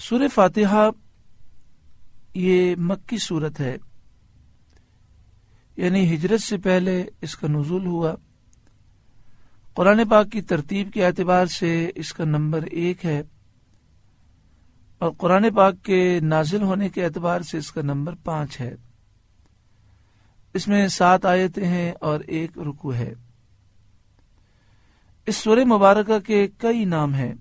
سورہ فاتحہ یہ مکی سورت ہے، یعنی ہجرت سے پہلے اس کا نزول ہوا۔ قرآن پاک کی ترتیب کے اعتبار سے اس کا نمبر 1 ہے، اور قرآن پاک کے نازل ہونے کے اعتبار سے اس کا نمبر 5 ہے۔ اس میں 7 آیتیں ہیں اور 1 رکوع ہے۔ اس سورہ مبارکہ کے کئی نام ہیں۔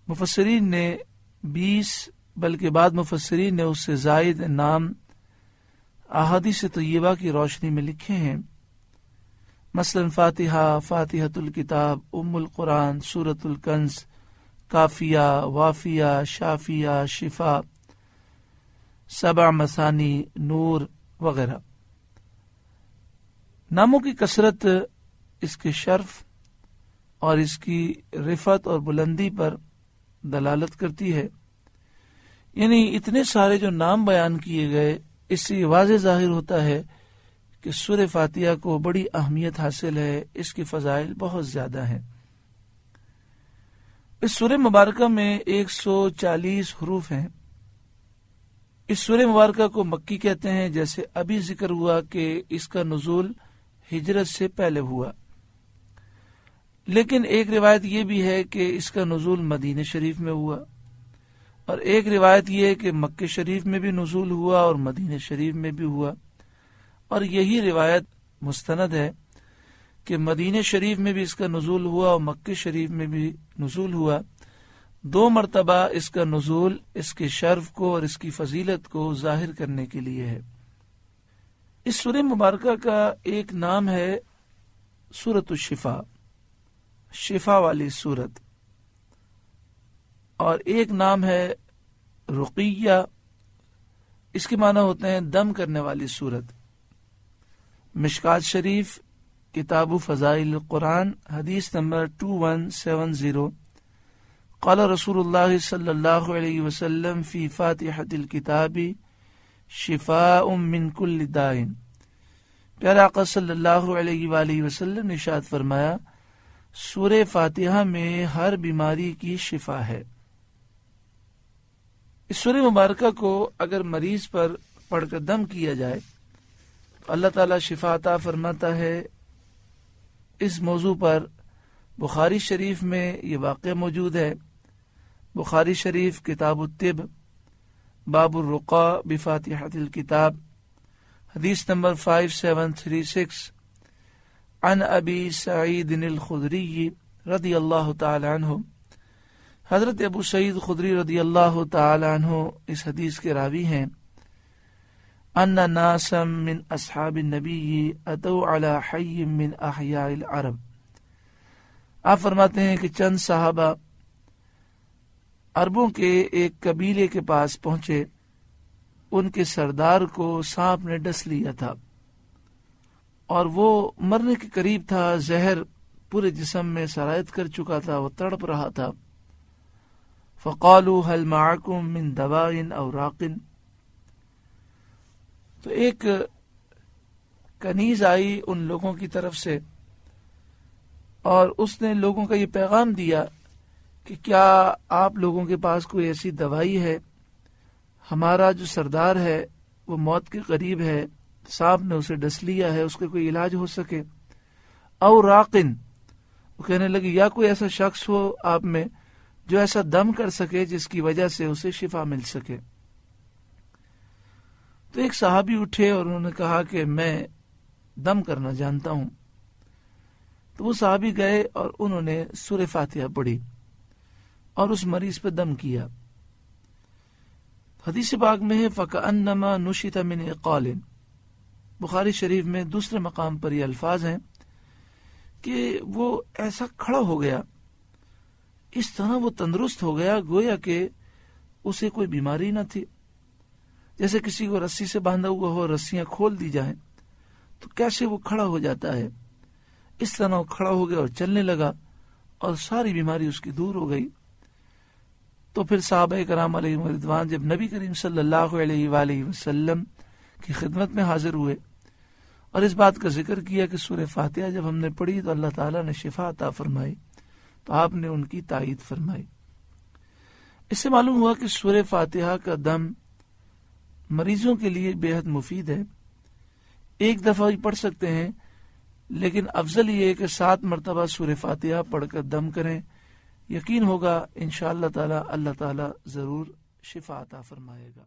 مفسرین نے 20 بلکہ بعض مفسرین نے اس سے زائد نام احادیث طیبہ کی روشنی میں لکھے ہیں، مثلا فاتحہ، فاتحۃ الکتاب، ام القرآن، سورۃ الکنز، کافیہ، وافیہ، شافیہ، شفا، 7 مثانی، نور وغیرہ۔ ناموں کی کثرت اس کے شرف اور اس کی رفعت اور بلندی پر دلالت کرتی ہے، یعنی اتنے سارے جو نام بیان کیے گئے، اس سے واضح ظاہر ہوتا ہے کہ سورہ فاتحہ کو بڑی اہمیت حاصل ہے، اس کی فضائل بہت زیادہ ہیں۔ اس سورہ مبارکہ میں 140 حروف ہیں۔ اس سورہ مبارکہ کو مکی کہتے ہیں، جیسے ابھی ذکر ہوا کہ اس کا نزول ہجرت سے پہلے ہوا، لیکن ایک روایت یہ بھی ہے کہ اس کا نزول مدینہ شریف میں ہوا، اور ایک روایت یہ ہے کہ مکہ شریف میں بھی نزول ہوا اور مدینہ شریف میں بھی ہوا، اور یہی روایت مستند ہے کہ مدینہ شریف میں بھی اس کا نزول ہوا اور مکہ شریف میں بھی نزول ہوا۔ 2 مرتبہ اس کا نزول اس کے شرف کو اور اس کی فضیلت کو ظاہر کرنے کے لیے ہے۔ اس سورہ مبارکہ کا ایک نام ہے سورۃ الشفا، شفا والی سورت، اور ایک نام ہے رقیہ، اس کے معنی ہوتے ہیں دم کرنے والی سورت۔ مشکات شریف کتاب فضائل القرآن حدیث نمبر 2170، قال رسول اللہ صلی اللہ علیہ وسلم فی فاتحۃ الکتاب شفاء من کل داء۔ پیارے آقا صلی اللہ علیہ وآلہ وسلم نے ارشاد فرمایا، سورہ فاتحہ میں ہر بیماری کی شفا ہے۔ اس سورہ مبارکہ کو اگر مریض پر پڑھ کر دم کیا جائے تو اللہ تعالی شفا عطا فرماتا ہے۔ اس موضوع پر بخاری شریف میں یہ واقعہ موجود ہے۔ بخاری شریف کتاب الطب، باب الرقا بفاتحۃ الکتاب، حدیث نمبر 5736، عن ابی سعید الخدری رضی اللہ تعالی عنہ، حضرت ابو سعید خدری رضی اللہ تعالی عنہ اس حدیث کے راوی ہیں، ان ناسا من اصحاب النبی اتوا علی حی من احیاء العرب۔ آپ فرماتے ہیں کہ چند صحابہ عربوں کے ایک قبیلے کے پاس پہنچے، ان کے سردار کو سانپ نے ڈس لیا تھا اور وہ مرنے کے قریب تھا، زہر پورے جسم میں سرایت کر چکا تھا، وہ تڑپ رہا تھا۔ فقالوا هل معكم من دواء او راق، تو ایک کنیز آئی ان لوگوں کی طرف سے اور اس نے لوگوں کا یہ پیغام دیا کہ کیا آپ لوگوں کے پاس کوئی ایسی دوائی ہے؟ ہمارا جو سردار ہے وہ موت کے قریب ہے، سانپ نے اسے ڈس لیا ہے، اس کا کوئی علاج ہو سکے۔ او راقن، وہ کہنے لگی یا کوئی ایسا شخص ہو آپ میں جو ایسا دم کر سکے جس کی وجہ سے اسے شفا مل سکے۔ تو ایک صحابی اٹھے اور انہوں نے کہا کہ میں دم کرنا جانتا ہوں۔ تو وہ صحابی گئے اور انہوں نے سورہ فاتحہ پڑھی اور اس مریض پہ دم کیا۔ حدیث پاک میں ہے فَكَأَنَّمَا نُشِطَ مِنْ عِقَالٍ، بخاری شریف میں دوسرے مقام پر یہ الفاظ ہیں کہ وہ ایسا کھڑا ہو گیا، اس طرح وہ تندرست ہو گیا گویا کہ اسے کوئی بیماری نہ تھی۔ جیسے کسی کو رسی سے باندھا ہوا ہو، رسیاں کھول دی جائیں تو کیسے وہ کھڑا ہو جاتا ہے، اس طرح وہ کھڑا ہو گیا اور چلنے لگا اور ساری بیماری اس کی دور ہو گئی۔ تو پھر صحابہ کرام علیہم رضوان جب نبی کریم صلی اللہ علیہ وآلہ وسلم کی خدمت میں حاضر ہوئے اور اس بات کا ذکر کیا کہ سورہ فاتحہ جب ہم نے پڑھی تو اللہ تعالیٰ نے شفا عطا فرمائی، تو آپ نے ان کی تائید فرمائی۔ اس سے معلوم ہوا کہ سورہ فاتحہ کا دم مریضوں کے لیے بے حد مفید ہے. ایک دفعہ ہی پڑھ سکتے ہیں، لیکن افضل یہ ہے کہ 7 مرتبہ سورہ فاتحہ پڑھ کر دم کریں. یقین ہوگا انشاءاللہ تعالی اللہ تعالی ضرور شفا عطا فرمائے گا.